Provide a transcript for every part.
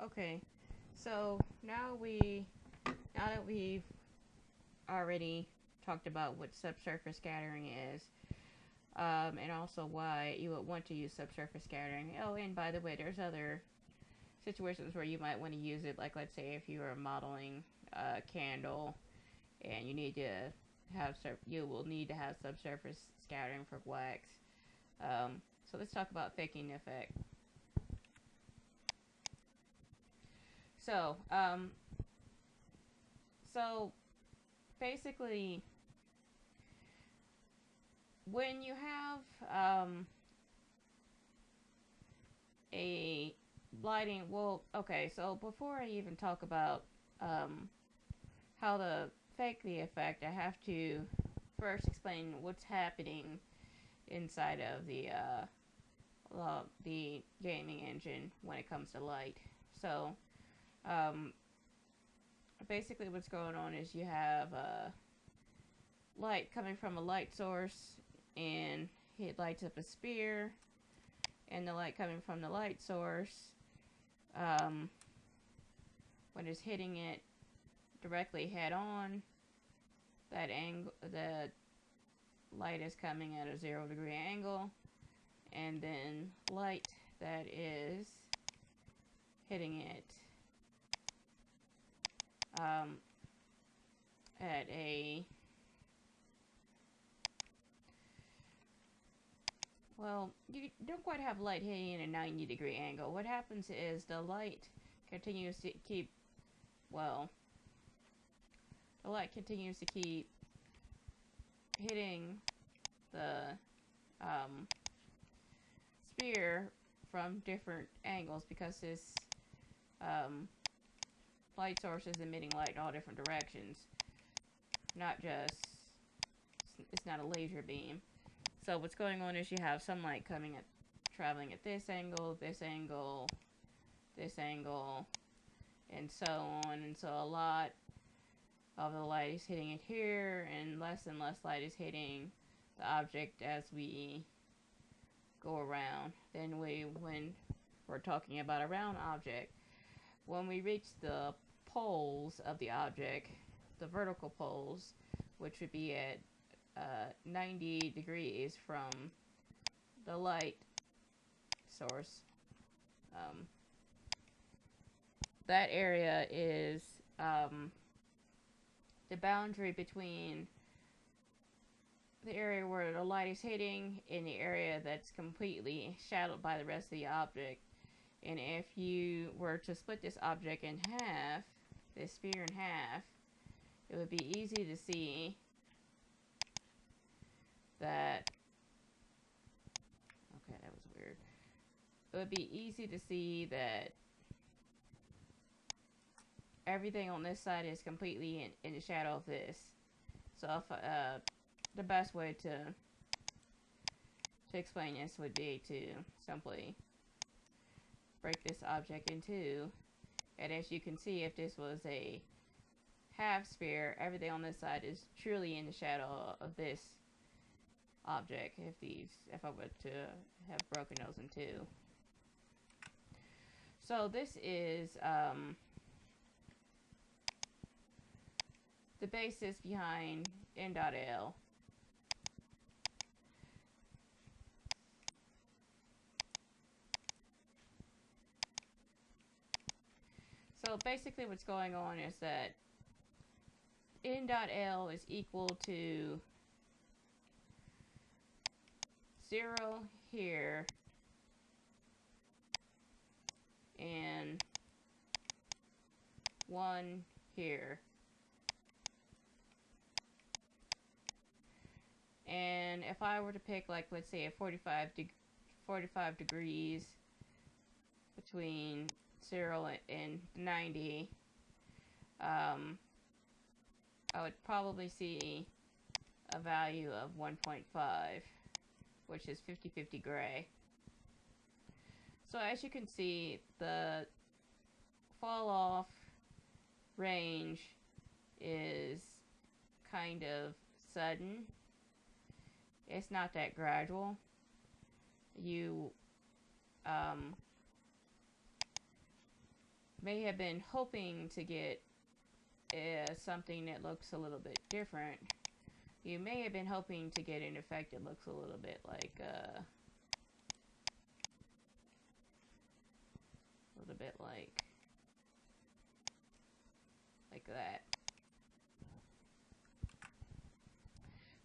Okay, so now that we've already talked about what subsurface scattering is, and also why you would want to use subsurface scattering. Oh, and by the way, there's other situations where you might want to use it, like let's say if you are modeling a candle and you will need to have subsurface scattering for wax. So let's talk about faking the effect. So, so basically, when you have a lighting, well, okay, so before I even talk about how to fake the effect, I have to first explain what's happening inside of the gaming engine when it comes to light. So, um, basically, what's going on is you have light coming from a light source, and it lights up a sphere, and the light coming from the light source, um, when it's hitting it directly head on, the light is coming at a 0-degree angle, and then light that is hitting it at a, well, you don't quite have light hitting at a 90-degree angle. What happens is the light continues to keep, well, the light continues to keep hitting the sphere from different angles, because this light source is emitting light in all different directions. Not just, it's not a laser beam. So what's going on is you have some light traveling at this angle, this angle, this angle, and so on. And so a lot of the light is hitting it here, and less light is hitting the object as we go around. Then when we're talking about a round object, when we reach the poles of the object, the vertical poles, which would be at 90 degrees from the light source, that area is the boundary between the area where the light is hitting and the area that's completely shadowed by the rest of the object. And if you were to split this object in half, this sphere in half, it would be easy to see that, okay, that was weird. It would be easy to see that everything on this side is completely in the shadow of this. So if, the best way to explain this would be to simply break this object in two. And as you can see, if this was a half sphere, everything on this side is truly in the shadow of this object, if I were to have broken those in two. So this is the basis behind n.l. So basically what's going on is that n.l is equal to 0 here and 1 here. And if I were to pick, like, let's say a 45 degrees between 0 and 90, I would probably see a value of 1.5, which is 50-50 gray. So as you can see, the fall off range is kind of sudden. It's not that gradual. may have been hoping to get something that looks a little bit different. You may have been hoping to get an effect that looks a little bit like that.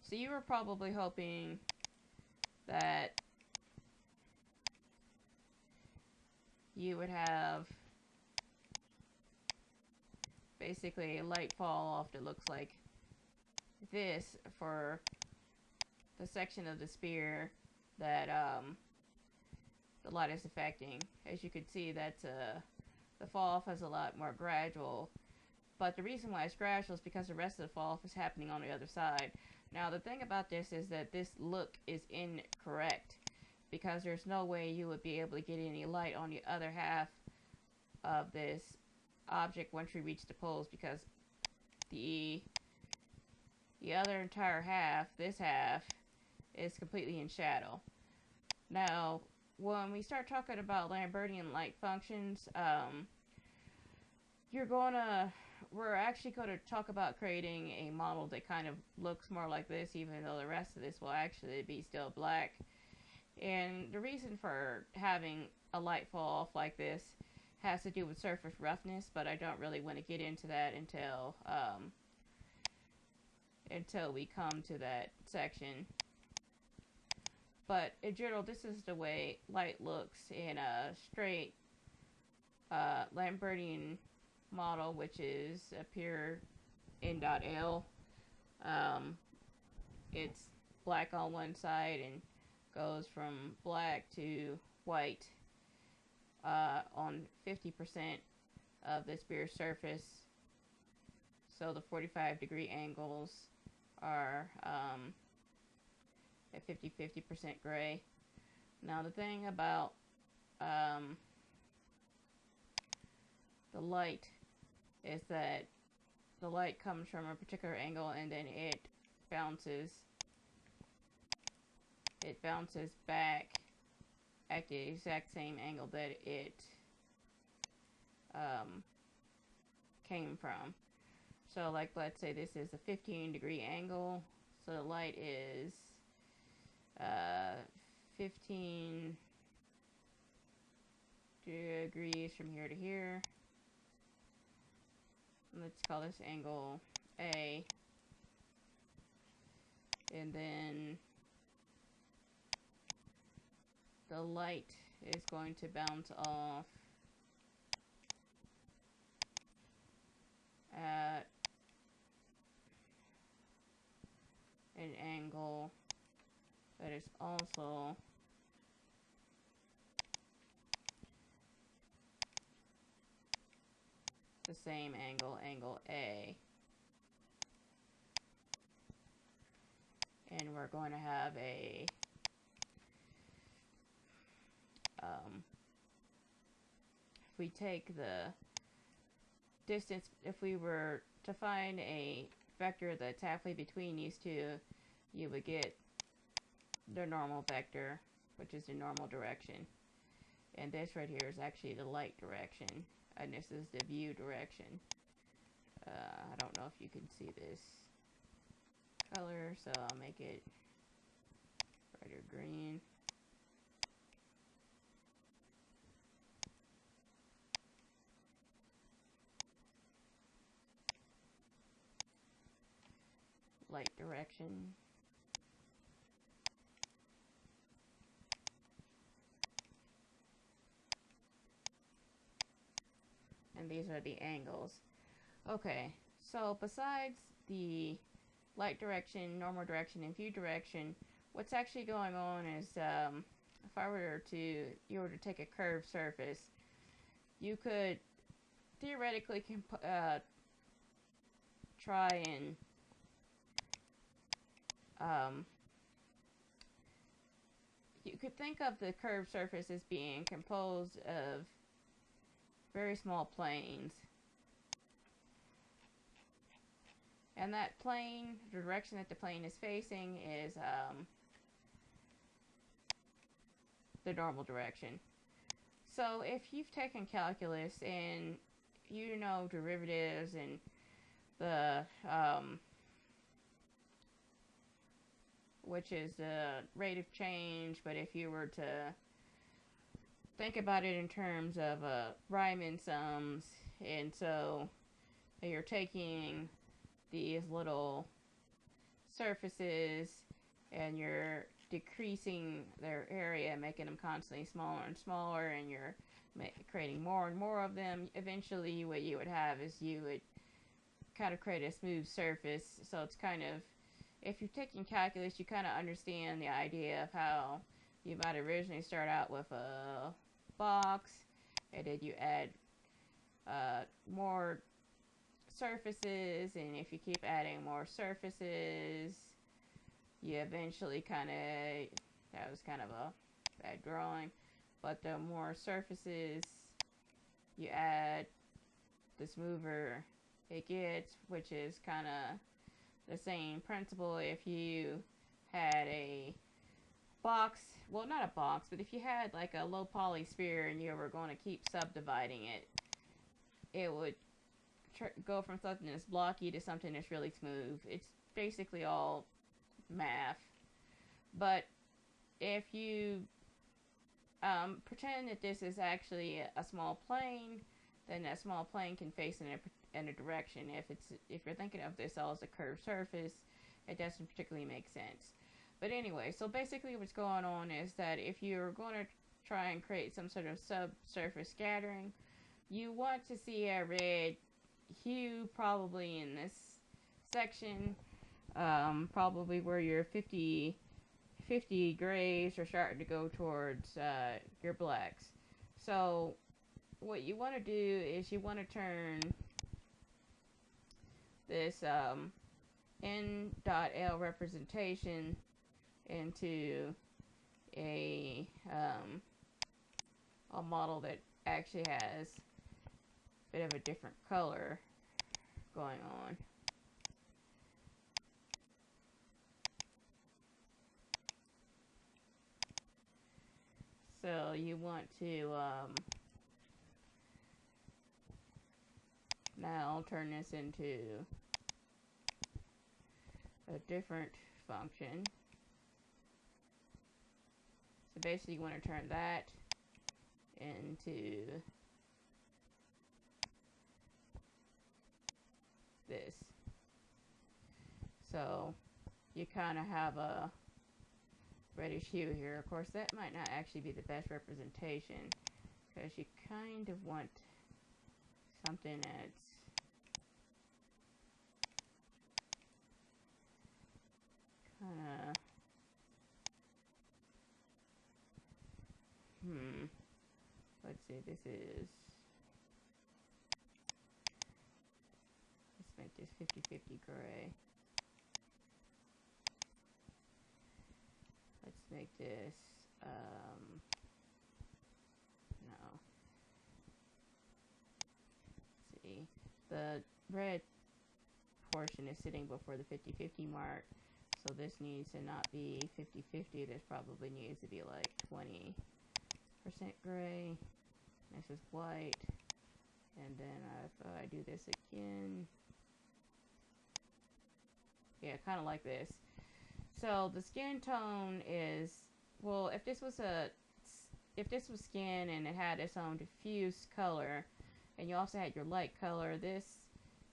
So you were probably hoping that you would have basically a light fall off that looks like this for the section of the sphere that the light is affecting. As you can see, that's the fall off is a lot more gradual. But the reason why it's gradual is because the rest of the fall off is happening on the other side. Now the thing about this is that this look is incorrect, because there's no way you would be able to get any light on the other half of this object once you reach the poles, because the other entire half, this half, is completely in shadow. Now, when we start talking about Lambertian light functions, we're actually going to talk about creating a model that kind of looks more like this, even though the rest of this will actually be still black. And the reason for having a light fall off like this has to do with surface roughness, but I don't really want to get into that until we come to that section. But in general, this is the way light looks in a straight Lambertian model, which is a pure N.L. It's black on one side and goes from black to white on 50% of the sphere's surface. So the 45-degree angles are at 50% gray. Now the thing about the light is that the light comes from a particular angle and then it bounces back at the exact same angle that it came from. So like, let's say this is a 15-degree angle, so the light is 15 degrees from here to here. Let's call this angle A, and then the light is going to bounce off at an angle that is also the same angle, angle A. And we're going to have a if we take the distance, if we were to find a vector that's halfway between these two, you would get the normal vector, which is the normal direction. And this right here is actually the light direction, and this is the view direction. I don't know if you can see this color, so I'll make it brighter green. Light direction. And these are the angles. Okay, so besides the light direction, normal direction, and view direction, what's actually going on is if you were to take a curved surface, you could theoretically try and you could think of the curved surface as being composed of very small planes. And that plane, the direction that the plane is facing is the normal direction. So if you've taken calculus and you know derivatives and the which is the rate of change, but if you were to think about it in terms of Riemann sums, and so you're taking these little surfaces and you're decreasing their area, making them constantly smaller and smaller, and you're creating more and more of them. Eventually what you would have is you would kind of create a smooth surface. So it's kind of, if you're taking calculus, you kind of understand the idea of how you might originally start out with a box, and then you add more surfaces, and if you keep adding more surfaces, you eventually kind of, that was kind of a bad drawing, but the more surfaces you add, the smoother it gets, which is kind of the same principle. If you had a box, well, not a box, but if you had like a low poly sphere and you were going to keep subdividing it, it would go from something that's blocky to something that's really smooth. It's basically all math. But if you pretend that this is actually a small plane, then that small plane can face in a direction. If you're thinking of this all as a curved surface, it doesn't particularly make sense. But anyway, so basically what's going on is that if you're going to try and create some sort of subsurface scattering, you want to see a red hue probably in this section, probably where your 50 grays are starting to go towards your blacks. So what you want to do is you want to turn this N.L representation into a model that actually has a bit of a different color going on. So you want to now turn this into a different function. So basically you want to turn that into this. So you kind of have a reddish hue here. Of course, that might not actually be the best representation, because you kind of want something that's kind of let's see, let's make this 50-50 gray. Let's make this no. Let's see, the red portion is sitting before the 50-50 mark, so this needs to not be 50-50. This probably needs to be like 20% gray. This is white, and then if I do this again, yeah, kind of like this. So the skin tone is, well, if this was skin and it had its own diffuse color, and you also had your light color, this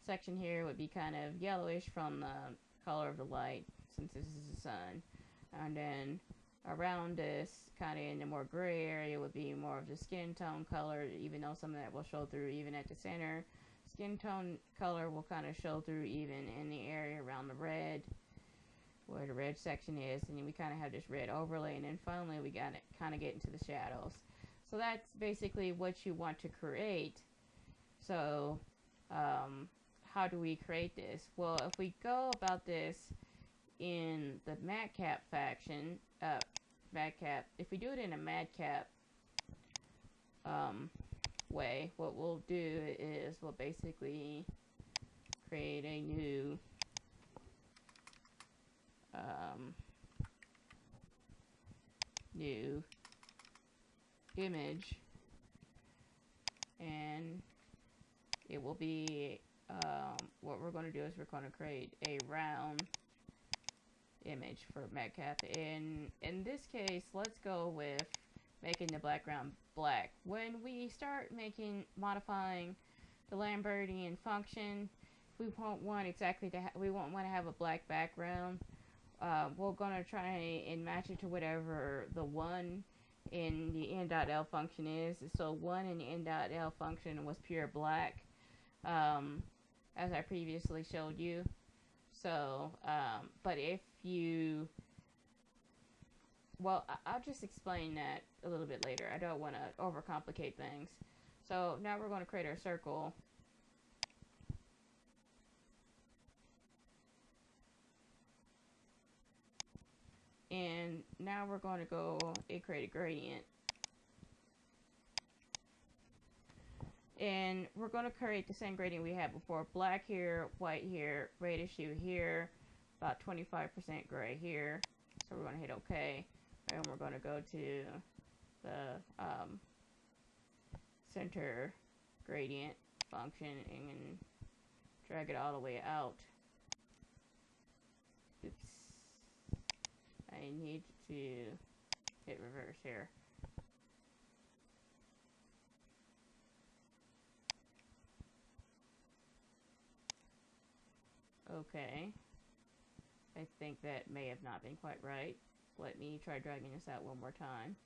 section here would be kind of yellowish from the color of the light, since this is the sun. And then around this, kind of in the more gray area, would be more of the skin tone color, even though some of that will show through even at the center. Skin tone color will kind of show through even in the area around the red, where the red section is, and then we kind of have this red overlay, and then finally we got it kind of get into the shadows. So that's basically what you want to create. So how do we create this? Well, if we go about this in the matcap faction, if we do it in a matcap way, what we'll do is we'll basically create a new new image, and it will be, what we're going to do is we're going to create a round image for matcap. In this case, let's go with making the background black. When we start modifying the Lambertian function, we won't want exactly to we won't want to have a black background. We're gonna try and match it to whatever the 1 in the n.l function is. So 1 in the n.l function was pure black, as I previously showed you. So, but if you, well, I'll just explain that a little bit later. I don't want to overcomplicate things. So now we're going to create our circle. And now we're going to go and create a gradient. And we're going to create the same gradient we had before. Black here, white here, reddish hue here, about 25% gray here. So we're going to hit OK. And we're going to go to the center gradient function and drag it all the way out. Oops. I need to hit reverse here. Okay. I think that may have not been quite right. Let me try dragging this out one more time.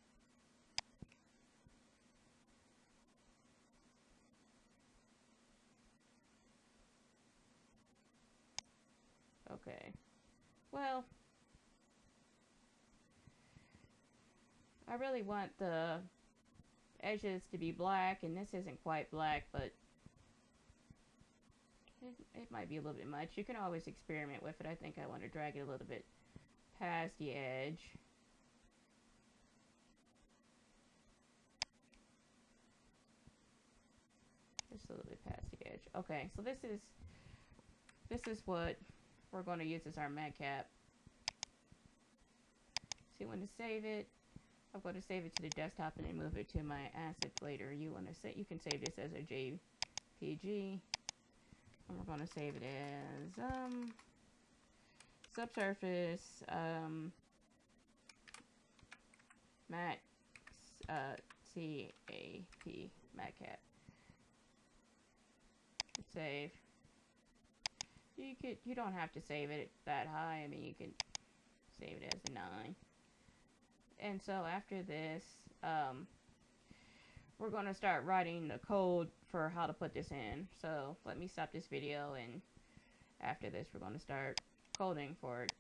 Okay. Well, I really want the edges to be black, and this isn't quite black, but it might be a little bit much. You can always experiment with it. I think I want to drag it a little bit past the edge. Just a little bit past the edge. Okay, so this is what we're going to use as our matcap. So you want to save it. I'm going to save it to the desktop and then move it to my assets later. You can save this as a JPG. And we're going to save it as subsurface CAP matcap. Save. You don't have to save it that high. I mean, you can save it as a 9. And so after this, we're going to start writing the code for how to put this in. So let me stop this video, and after this we're going to start coding for it.